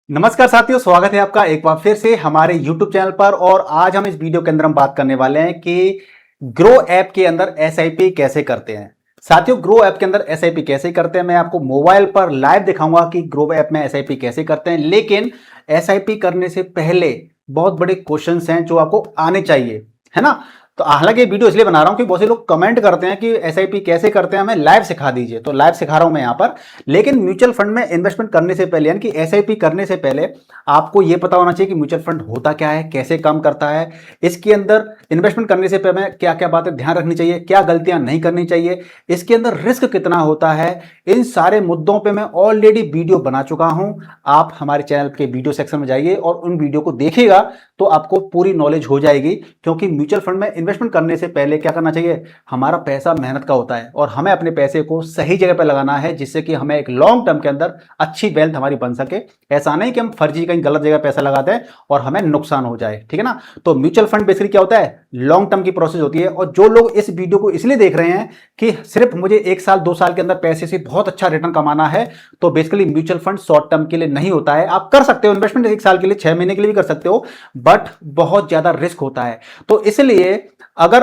नमस्कार साथियों, स्वागत है आपका एक बार फिर से हमारे YouTube चैनल पर। और आज हम इस वीडियो के अंदर हम बात करने वाले हैं कि ग्रो ऐप के अंदर एसआईपी कैसे करते हैं। साथियों, ग्रो ऐप के अंदर एसआईपी कैसे करते हैं मैं आपको मोबाइल पर लाइव दिखाऊंगा कि ग्रो ऐप में एसआईपी कैसे करते हैं। लेकिन एसआईपी करने से पहले बहुत बड़े क्वेश्चंस हैं जो आपको आने चाहिए, है ना। तो हालांकि वीडियो इसलिए बना रहा हूं कि बहुत से लोग कमेंट करते हैं कि एसआईपी कैसे करते हैं, हमें लाइव सिखा दीजिए। तो लाइव सिखा रहा हूं मैं यहां पर। लेकिन म्यूचुअल फंड में इन्वेस्टमेंट करने से पहले यानी कि एसआईपी करने से पहले आपको यह पता होना चाहिए कि म्यूचुअल फंड होता क्या है, कैसे काम करता है। इसके अंदर इन्वेस्टमेंट करने से पहले क्या क्या बातें ध्यान रखनी चाहिए, क्या गलतियां नहीं करनी चाहिए, इसके अंदर रिस्क कितना होता है, इन सारे मुद्दों पर मैं ऑलरेडी वीडियो बना चुका हूं। आप हमारे चैनल के वीडियो सेक्शन में जाइए और उन वीडियो को देखिएगा तो आपको पूरी नॉलेज हो जाएगी। क्योंकि म्यूचुअल फंड में इन्वेस्टमेंट करने से पहले क्या करना चाहिए, हमारा पैसा मेहनत का होता है और हमें अपने पैसे को सही जगह पर लगाना है जिससे कि हमें एक लॉन्ग टर्म के अंदर अच्छी वेल्थ हमारी बन सके। ऐसा नहीं कि हम फर्जी कहीं गलत जगह पैसा लगाते हैं और हमें नुकसान हो जाए, ठीक है ना। तो म्यूचुअल फंड बेसिकली क्या होता है, लॉन्ग टर्म की प्रोसेस होती है। और जो लोग इस वीडियो को इसलिए देख रहे हैं कि सिर्फ मुझे 1 साल 2 साल के अंदर पैसे से बहुत अच्छा रिटर्न कमाना है, तो basically mutual fund short term के लिए नहीं होता है। आप कर सकते हो इन्वेस्टमेंट 1 साल के लिए, 6 महीने के लिए भी कर सकते हो, बट बहुत ज्यादा रिस्क होता है। तो इसलिए अगर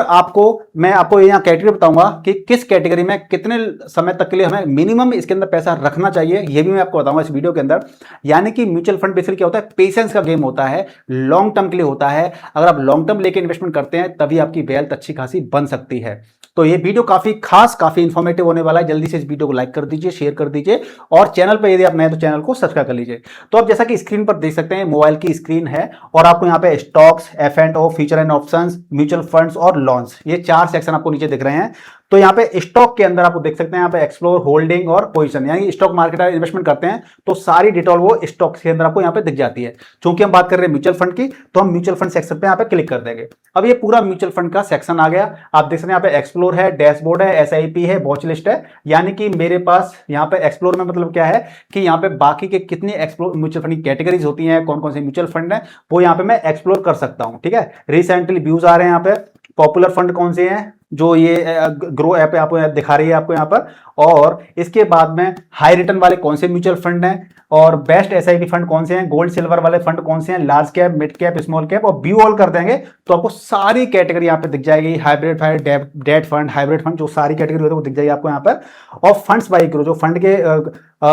मैं आपको यहां कैटेगरी बताऊंगा कि किस कैटेगरी में कितने समय तक के लिए हमें मिनिमम इसके अंदर पैसा रखना चाहिए, यह भी मैं आपको बताऊंगा इस वीडियो के अंदर। यानी कि म्यूचुअल फंड बेसिकली क्या होता है, पेशेंस का गेम होता है, लॉन्ग टर्म के लिए होता है। अगर आप लॉन्ग टर्म लेके इन्वेस्टमेंट करते हैं तभी आपकी वेल्थ अच्छी खासी बन सकती है। तो ये वीडियो काफी खास, काफी इंफॉर्मेटिव होने वाला है। जल्दी से इस वीडियो को लाइक कर दीजिए, शेयर कर दीजिए और चैनल पर यदि आप नए तो चैनल को सब्सक्राइब कर लीजिए। तो आप जैसा कि स्क्रीन पर देख सकते हैं, मोबाइल की स्क्रीन है और आपको यहाँ पे stocks, F and O, future and options, mutual funds और लॉन्स, ये 4 सेक्शन आपको नीचे दिख रहे हैं। तो यहाँ पे स्टॉक के अंदर आपको देख सकते हैं यहाँ पे एक्सप्लोर, होल्डिंग और पोजीशन, यानी स्टॉक मार्केट में इन्वेस्टमेंट करते हैं तो सारी डिटेल वो स्टॉक के अंदर आपको यहाँ पे दिख जाती है। चूंकि हम बात कर रहे हैं म्यूचुअल फंड की, तो हम म्यूचुअल फंड सेक्शन पे यहाँ पे क्लिक कर देंगे। अब ये पूरा म्यूचुअल फंड का सेक्शन आ गया। आप देख सकते हैं यहाँ पे एक्सप्लोर है, डैशबोर्ड है, एसआईपी है, वॉच लिस्ट है। यानी कि मेरे पास यहाँ पे एक्सप्लोर में मतलब क्या है कि यहाँ पे बाकी के कितनी एक्सप्लोर म्यूचुअल फंड की कैटेगरीज होती हैं, कौन कौन से म्यूचुअल फंड है, वो यहाँ पे मैं एक्सप्लोर कर सकता हूँ। ठीक है, रिसेंटली व्यूज आ रहे हैं यहाँ पे, पॉपुलर फंड कौन से हैं जो ये ग्रो ऐप आपको दिखा रही है आपको यहाँ पर, और इसके बाद में हाई रिटर्न वाले कौन से म्यूचुअल फंड हैं और बेस्ट एसआईपी फंड कौन से हैं, गोल्ड सिल्वर वाले फंड कौन से हैं, large cap, mid cap, small cap, और व्यू ऑल कर देंगे तो आपको सारी कैटेगरी यहाँ पे दिख जाएगी। Hybrid fund, debt fund, hybrid fund, जो सारी कैटेगरी होती है वो दिख जाएगी आपको यहाँ पर। और फंड्स बाई ग्रो, जो फंड के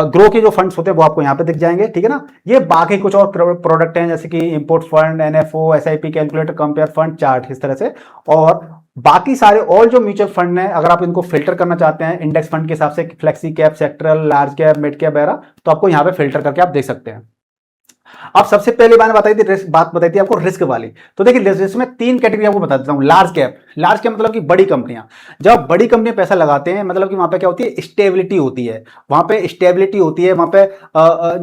ग्रो के जो फंड्स होते हैं वो आपको यहाँ पे दिख जाएंगे, ठीक है ना। ये बाकी कुछ और प्रोडक्ट हैं जैसे कि import fund, NFO, SIP calculator, compare fund, chart, इस तरह से। और बाकी सारे और जो म्यूचुअल फंड हैं, अगर आप इनको फिल्टर करना चाहते हैं इंडेक्स फंड के हिसाब से, flexi cap, sectoral, large cap, mid cap वगैरह, तो आपको यहाँ पे फिल्टर करके आप देख सकते हैं। अब सबसे पहले मैंने बात बताई थी आपको रिस्क वाली। तो देखिए रिस्क में 3 कैटेगरी आपको बता देता हूं। लार्ज कैप मतलब कि बड़ी कंपनियां, जब बड़ी कंपनियां पैसा लगाते हैं मतलब कि वहां पे क्या होती है, स्टेबिलिटी होती है। वहां पे स्टेबिलिटी होती है, वहां पे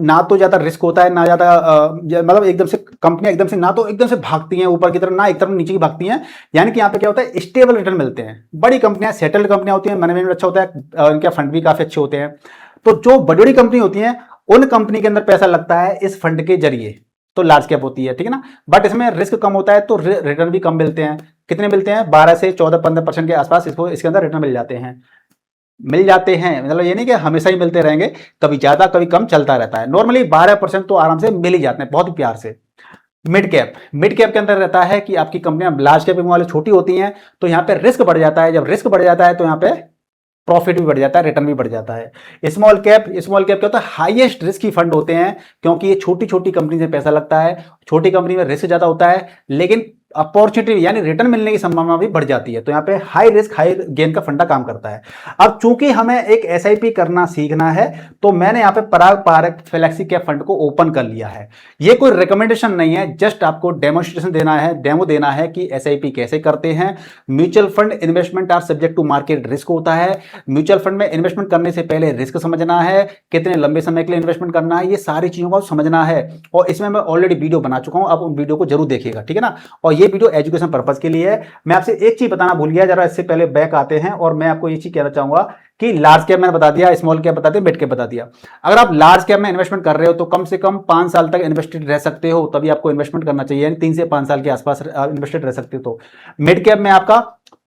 ना तो ज्यादा रिस्क होता है, ना ज्यादा मतलब एकदम से कंपनियां एकदम से ना तो एकदम से भागती हैं ऊपर की तरफ, ना एक तरफ नीचे की भागती हैं। यानी कि यहाँ पे क्या होता है, स्टेबल रिटर्न मिलते हैं। बड़ी कंपनियां सेटल्ड कंपनियां होती हैं, मैनेजमेंट अच्छा होता है, इनके फंड भी काफी अच्छे होते हैं। तो जो बड़ी बड़ी कंपनी होती हैं उन कंपनी के अंदर पैसा लगता है इस फंड के जरिए, तो लार्ज कैप होती है, ठीक है ना। बट इसमें रिस्क कम होता है तो रिटर्न भी कम मिलते हैं। कितने मिलते हैं, 12 से 14-15% के आसपास इसके अंदर रिटर्न मिल जाते हैं। मतलब ये नहीं कि हमेशा ही मिलते रहेंगे, कभी ज्यादा कभी कम चलता रहता है। नॉर्मली 12% तो आराम से मिल ही जाते हैं, बहुत ही प्यार से। मिड कैप के अंदर रहता है कि आपकी कंपनियां लार्ज कैप वाले छोटी होती हैं, तो यहाँ पे रिस्क बढ़ जाता है। जब रिस्क बढ़ जाता है तो यहाँ पे प्रॉफिट भी बढ़ जाता है, रिटर्न भी बढ़ जाता है। स्मॉल कैप क्या होता है, हाईएस्ट रिस्क की फंड होते हैं, क्योंकि ये छोटी छोटी कंपनी से पैसा लगता है। छोटी कंपनी में रिस्क ज्यादा होता है लेकिन अपॉर्चुनिटी यानी रिटर्न मिलने की संभावना भी बढ़ जाती है। तो यहाँ पे हाई रिस्क हाई गेन का फंडा काम करता है। अब चूंकि हमें एक एसआईपी करना सीखना है, तो मैंने यहाँ पे पराग पारक फ्लेक्सी कैप फंड को ओपन कर लिया है। ये कोई रिकमेंडेशन नहीं है, जस्ट आपको डेमोस्ट्रेशन डेमो देना है कि एसआईपी कैसे करते हैं। Mutual fund investment are subject to market risk होता है। म्यूचुअल फंड में इन्वेस्टमेंट करने से पहले रिस्क समझना है, कितने लंबे समय के लिए इन्वेस्टमेंट करना है, ये सारी चीजों को समझना है। और इसमें मैं ऑलरेडी वीडियो बना चुका हूं, आप उन वीडियो को जरूर देखिएगा, ठीक है ना। और ये वीडियो एजुकेशन पर्पस के लिए है। मैं आपसे एक चीज बताना भूल गया, जरा इससे पहले बैक आते हैं और मैं आपको ये चीज कहना चाहूंगा कि लार्ज कैप मैंने बता दिया, स्मॉल कैप बता दिया, मिड कैप बता दिया। अगर आप लार्ज कैप में इन्वेस्टमेंट कर रहे हो तो कम से कम 5 साल तक इन्वेस्टेड रह सकते हो, तभी आपको इन्वेस्टमेंट करना चाहिए। 3 से 5 साल के आसपास इन्वेस्टेड रह सकते हो। तो मिड कैप में आपका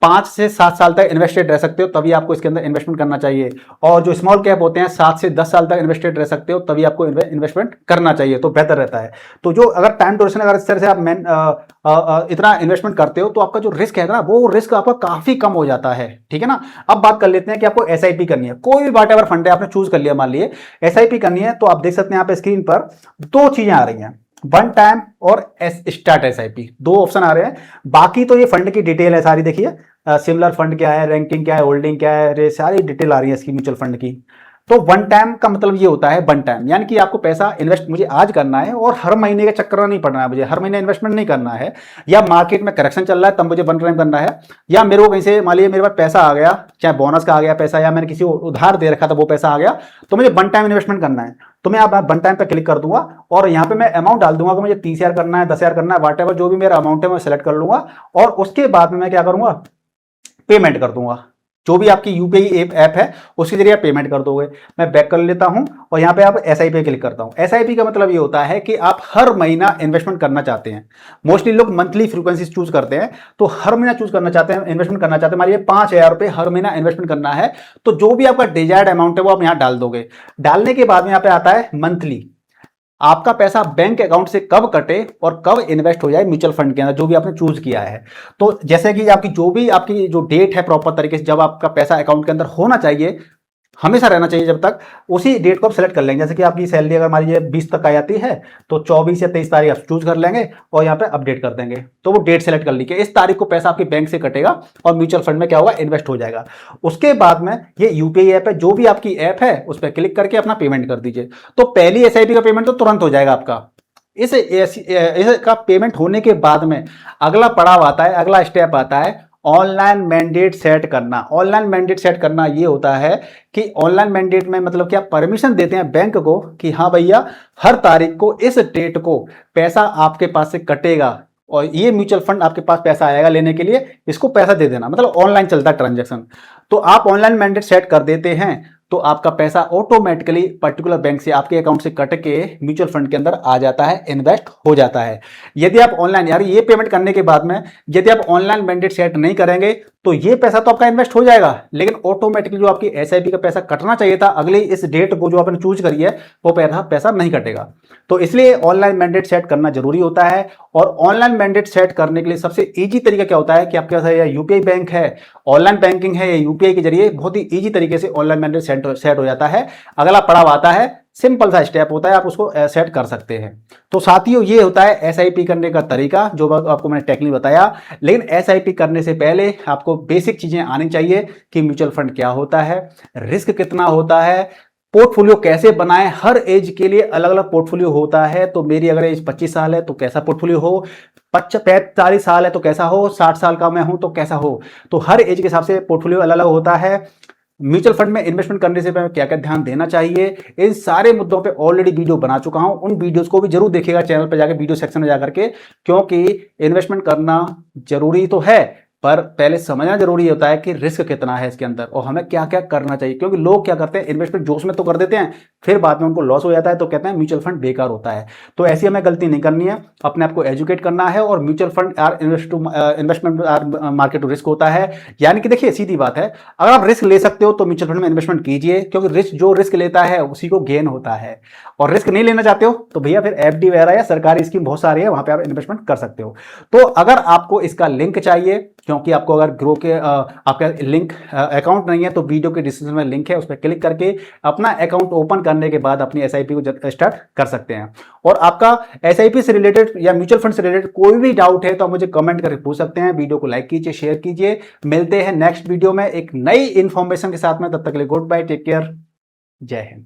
5 से 7 साल तक इन्वेस्टेड रह सकते हो, तभी आपको इसके अंदर इन्वेस्टमेंट करना चाहिए। और जो स्मॉल कैप होते हैं 7 से 10 साल तक इन्वेस्टेड रह सकते हो, तभी आपको इन्वेस्टमेंट करना चाहिए, तो बेहतर रहता है। तो जो अगर टाइम ड्यूरेशन अगर इस तरह से आप इतना इन्वेस्टमेंट करते हो तो आपका जो रिस्क है ना, वो रिस्क आपका काफी कम हो जाता है, ठीक है ना। अब बात कर लेते हैं कि आपको एसआईपी करनी है, कोई भी व्हाटएवर फंड है आपने चूज कर लिया, मान लिए एसआईपी करनी है, तो आप देख सकते हैं यहाँ पे स्क्रीन पर दो चीजें आ रही हैं, वन टाइम और स्टार्ट एसआईपी, दो ऑप्शन आ रहे हैं। बाकी तो ये फंड की डिटेल है सारी, देखिए सिमिलर फंड क्या है, रैंकिंग क्या है, होल्डिंग क्या है, ये सारी डिटेल आ रही है इसकी म्यूचुअल फंड की। तो वन टाइम का मतलब ये होता है, वन टाइम यानी कि आपको पैसा इन्वेस्ट मुझे आज करना है और हर महीने के चक्कर में नहीं पड़ना है, मुझे हर महीने इन्वेस्टमेंट नहीं करना है, या मार्केट में करेक्शन चल रहा है तब मुझे वन टाइम करना है, या मेरे को कहीं से मान लीजिए मेरे पास पैसा आ गया, चाहे बोनस का आ गया पैसा, या मैंने किसी को उधार दे रखा था वो पैसा आ गया, तो मुझे वन टाइम इन्वेस्टमेंट करना है, तो मैं आप वन टाइम पे क्लिक कर दूंगा और यहाँ पे मैं अमाउंट डाल दूंगा कि मुझे 30,000 करना है, 10,000 करना है, व्हाटएवर जो भी मेरा अमाउंट है मैं सेलेक्ट कर लूंगा, और उसके बाद में मैं क्या करूंगा, पेमेंट कर दूंगा। जो भी आपकी यूपीआई ऐप है उसके जरिए आप पेमेंट कर दोगे। मैं बैक कर लेता हूं और यहां पे आप एसआईपी पे क्लिक करता हूं। एसआईपी का मतलब ये होता है कि आप हर महीना इन्वेस्टमेंट करना चाहते हैं। मोस्टली लोग मंथली फ्रीक्वेंसी चूज करते हैं, तो हर महीना चूज करना चाहते हैं, इन्वेस्टमेंट करना चाहते हैं। मान लीजिए 5,000 रुपए हर महीना इन्वेस्टमेंट करना है, तो जो भी आपका डिजायर्ड अमाउंट है वो आप यहां डाल दोगे। डालने के बाद में यहां पे आता है मंथली, आपका पैसा बैंक अकाउंट से कब कटे और कब इन्वेस्ट हो जाए म्यूचुअल फंड के अंदर जो भी आपने चूज किया है। तो जैसे कि आपकी जो डेट है प्रॉपर तरीके से जब आपका पैसा अकाउंट के अंदर होना चाहिए, हमेशा रहना चाहिए जब तक, उसी डेट को आप सेलेक्ट कर लेंगे। जैसे कि आपकी सैलरी अगर मान लीजिए 20 तक आ जाती है तो 24 या 23 तारीख आप चूज कर लेंगे और यहाँ पे अपडेट कर देंगे, तो वो डेट सेलेक्ट कर लीजिए, इस तारीख को पैसा आपके बैंक से कटेगा और म्यूचुअल फंड में क्या होगा, इन्वेस्ट हो जाएगा। उसके बाद में ये यूपीआई ऐप है, जो भी आपकी ऐप है उस पर क्लिक करके अपना पेमेंट कर दीजिए, तो पहली एसआईपी का पेमेंट तो तुरंत हो जाएगा आपका। इस का पेमेंट होने के बाद में अगला पड़ाव आता है, अगला स्टेप आता है ऑनलाइन मैंडेट सेट करना। ऑनलाइन मैंडेट सेट करना ये होता है कि ऑनलाइन मैंडेट में मतलब क्या, परमिशन देते हैं बैंक को कि हाँ भैया हर तारीख को इस डेट को पैसा आपके पास से कटेगा और ये म्यूचुअल फंड आपके पास पैसा आएगा लेने के लिए, इसको पैसा दे देना, मतलब ऑनलाइन चलता है ट्रांजैक्शन। तो आप ऑनलाइन मैंडेट सेट कर देते हैं तो आपका पैसा ऑटोमेटिकली पर्टिकुलर बैंक से आपके अकाउंट से कट के म्यूचुअल फंड के अंदर आ जाता है, इन्वेस्ट हो जाता है। यदि आप ऑनलाइन ये पेमेंट करने के बाद में यदि आप ऑनलाइन मैंडेट सेट नहीं करेंगे तो ये पैसा तो आपका इन्वेस्ट हो जाएगा, लेकिन ऑटोमेटिकली जो आपकी एसआईपी का पैसा कटना चाहिए था अगले इस डेट को जो आपने चूज करी है वो पैसा नहीं कटेगा। तो इसलिए ऑनलाइन मैंडेट सेट करना जरूरी होता है। और ऑनलाइन मैंडेट सेट करने के लिए सबसे इजी तरीका क्या होता है कि आपके पास या यूपीआई बैंक है, ऑनलाइन बैंकिंग है, या यूपीआई के जरिए बहुत ही इजी तरीके से ऑनलाइन मैंडेट सेट हो जाता है। अगला पड़ाव आता है, सिंपल सा स्टेप होता है, आप उसको सेट कर सकते हैं। तो साथियों ये होता है एसआईपी करने का तरीका जो आपको मैंने टेक्निक बताया। लेकिन एसआईपी करने से पहले आपको बेसिक चीजें आनी चाहिए कि म्यूचुअल फंड क्या होता है, रिस्क कितना होता है, पोर्टफोलियो कैसे बनाएं, हर एज के लिए अलग अलग पोर्टफोलियो होता है। तो मेरी अगर एज 25 साल है तो कैसा पोर्टफोलियो हो, 45 साल है तो कैसा हो, 60 साल का मैं हूं तो कैसा हो। तो हर एज के हिसाब से पोर्टफोलियो अलग अलग होता है। म्यूचुअल फंड में इन्वेस्टमेंट करने से पहले क्या क्या ध्यान देना चाहिए, इन सारे मुद्दों पे ऑलरेडी वीडियो बना चुका हूं, उन वीडियोस को भी जरूर देखिएगा चैनल पे जाकर, वीडियो सेक्शन में जाकर के, क्योंकि इन्वेस्टमेंट करना जरूरी तो है पर पहले समझना जरूरी होता है कि रिस्क कितना है इसके अंदर और हमें क्या क्या करना चाहिए। क्योंकि लोग क्या करते हैं, इन्वेस्टमेंट जोश में तो कर देते हैं, फिर बाद में उनको लॉस हो जाता है तो कहते हैं म्यूचुअल फंड बेकार होता है। तो ऐसी हमें गलती नहीं करनी है, अपने आप को एजुकेट करना है। और mutual fund investment market risk होता है, यानी कि देखिए सीधी बात है, अगर आप रिस्क ले सकते हो तो म्यूचुअल फंड में इन्वेस्टमेंट कीजिए, क्योंकि रिस्क लेता है उसी को गेन होता है। और रिस्क नहीं लेना चाहते हो तो भैया फिर एफडी वगैरह या सरकारी स्कीम बहुत सारी है, वहां पे आप इन्वेस्टमेंट कर सकते हो। तो अगर आपको इसका लिंक चाहिए, क्योंकि आपको अगर ग्रो के आपका लिंक अकाउंट नहीं है तो वीडियो के डिस्क्रिप्शन में लिंक है, उस पर क्लिक करके अपना अकाउंट ओपन करने के बाद अपनी एसआईपी को स्टार्ट कर सकते हैं। और आपका एसआईपी से रिलेटेड या म्यूचुअल फंड से रिलेटेड कोई भी डाउट है तो आप मुझे कमेंट करके पूछ सकते हैं। वीडियो को लाइक कीजिए, शेयर कीजिए। मिलते हैं नेक्स्ट वीडियो में एक नई इंफॉर्मेशन के साथ में, तब तक के लिए गुड बाय, टेक केयर, जय हिंद।